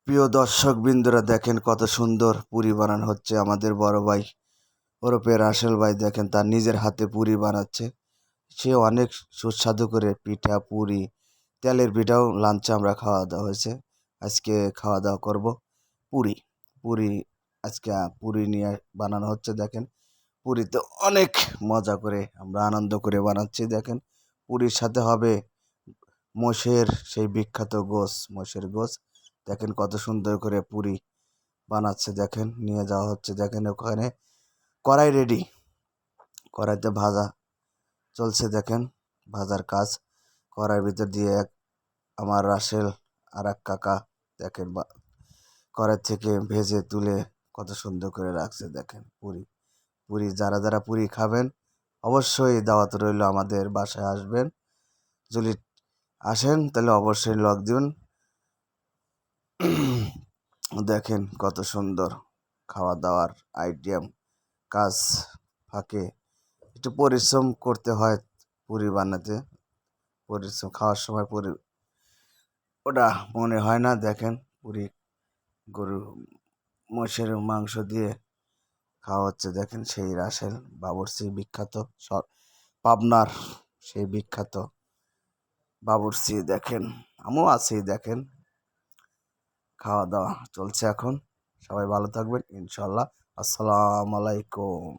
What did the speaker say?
প্রিয় দর্শক বিন্দুরা দেখেন কত সুন্দর পুরি বানানো হচ্ছে। আমাদের বড় ভাই ওরফে রাসেল ভাই দেখেন তার নিজের হাতে পুরি বানাচ্ছে। সে অনেক সুস্বাদু করে পিঠা পুরি তেলের পিঠাও লাঞ্চে আমরা খাওয়া দাওয়া হয়েছে। আজকে খাওয়া দাওয়া করব পুরি পুরি আজকে পুরি নিয়ে বানানো হচ্ছে। দেখেন পুরিতে অনেক মজা করে আমরা আনন্দ করে বানাচ্ছি। দেখেন পুরির সাথে হবে মোষের সেই বিখ্যাত গোশ, মোষের গোশ। দেখেন কত সুন্দর করে পুরি বানাচ্ছে। দেখেন নিয়ে যাওয়া হচ্ছে। দেখেন ওখানে কড়াই রেডি, কড়াইতে ভাজা চলছে। দেখেন ভাজার কাজ কড়াইয়ের ভিতর দিয়ে আমার রাসেল আর এক কাকা দেখেন কড়াই থেকে ভেজে তুলে কত সুন্দর করে রাখছে। দেখেন পুরি পুরি যারা যারা পুরি খাবেন অবশ্যই দাওয়াত রইল, আমাদের বাসায় আসবেন। যদি আসেন তাহলে অবশ্যই লক দিবেন। দেখেন কত সুন্দর খাওয়া দাওয়ার আইটেম। কাজ ফাঁকে একটু পরিশ্রম করতে হয় পুরি বানাতে। পরিশ্রম খাওয়ার সময় পুরি ওটা মনে হয় না। দেখেন পুরি গরু মোষের মাংস দিয়ে খাওয়া হচ্ছে। দেখেন সেই রাসেল বাবুর্চি বিখ্যাত পাবনার সেই বিখ্যাত বাবুর্চি। দেখেন আমিও আছি। দেখেন খাওয়া দাওয়া চলছে এখন। সবাই ভালো থাকবেন ইনশাল্লাহ। আসসালামু আলাইকুম।